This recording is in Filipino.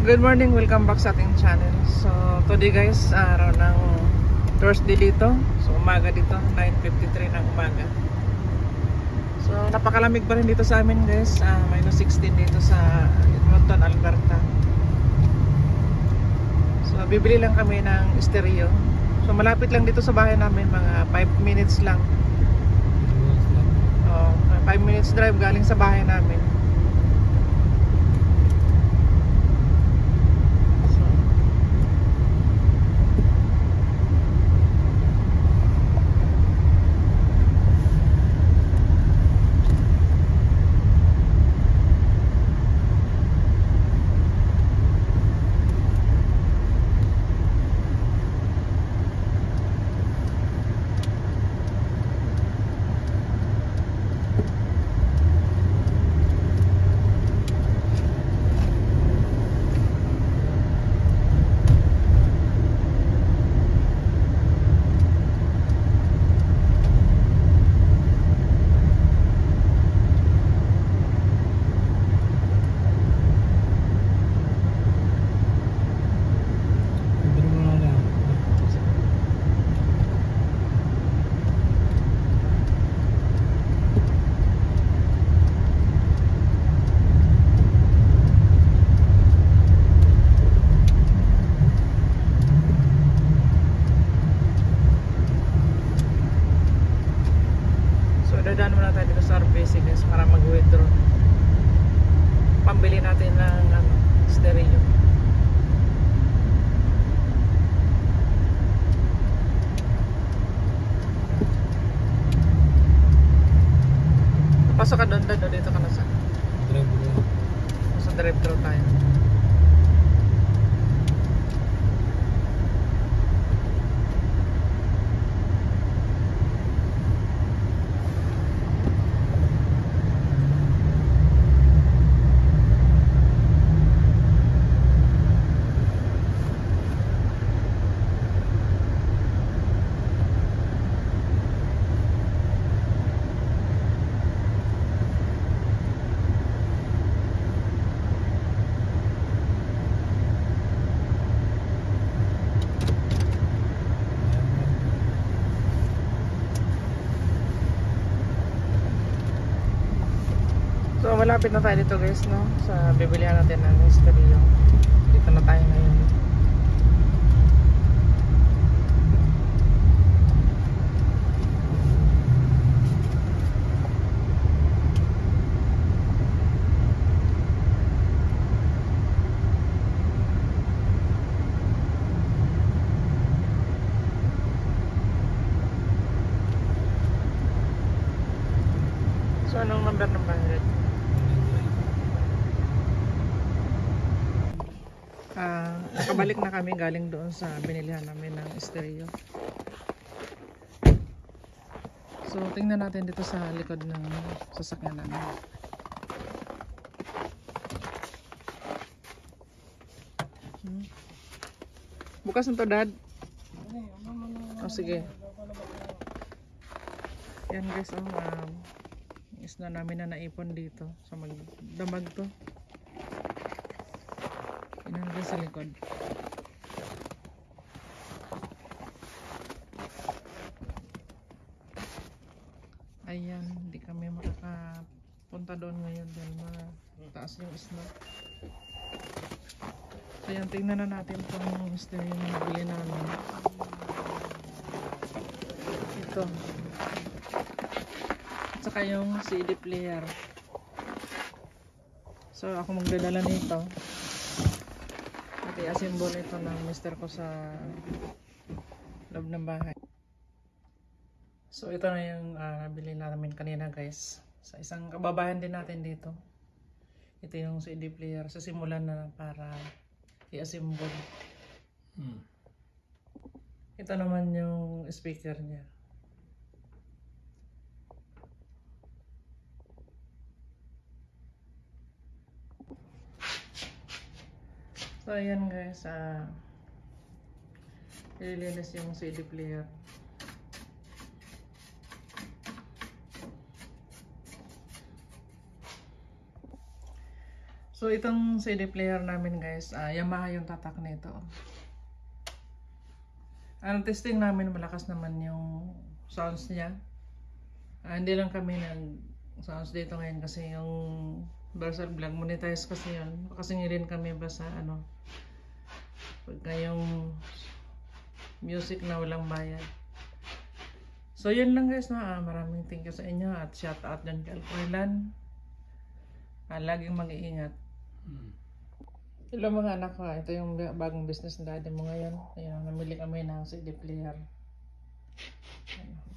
Good morning, welcome back sa ating channel. So today guys, araw ng Thursday dito. So umaga dito, 9:53 ng umaga. So napakalamig pa rin dito sa amin guys, minus 16 dito sa Edmonton, Alberta. So bibili lang kami ng stereo. So malapit lang dito sa bahay namin, mga 5 minutes lang. 5 minutes drive galing sa bahay namin. Dadaan muna tayo dito sa RBC guys para mag-withdraw. Pambili natin ng stereo. Pasok ka doon, dito ka na sa drive-thru. Sa drive-thru tayo. So malapit na tayo dito guys, no? Sa bibilihan natin ng stereo. Dito na tayo ngayon. So anong number ng bayad? Nakabalik na kami galing doon sa binilihan namin ng stereo. So tingnan natin dito sa likod ng sasakyan namin. Bukas na to, Dad? Oh, sige. Yan guys, isda namin na naipon dito sa magdamag to. Inanggal sa likod. Ayan, hindi kami makakapunta doon ngayon dahil mataas yung isla. Ayan, tingnan na natin kung gusto yung nabili namin. Ito. At saka yung CD player. So ako magdadala nito. At i-assemble ito ng mister ko sa loob ng bahay. So ito na yung nabili namin kanina guys. Sa isang kababayan din natin dito. Ito yung CD player. Sa simulan na para i-assemble. Ito naman yung speaker niya. So ayan guys, ililinis yung CD player. So So itong CD player namin guys, Yamaha yung tatak nito. Ang testing namin, malakas naman yung sounds niya. Hindi lang kami nag-sounds dito ngayon kasi yung Versal Vlog monetize kasi yun. Kasi din kami ba sa ano, pagka yung music na walang bayad. So yun lang guys, no? Maraming thank you sa inyo at shout out dyan kay Alfrelan. Laging mag-iingat. Hello mga anak ko, ito yung bagong business na daddy mo ngayon. Ayun, namili kami ng CD player. Ayun.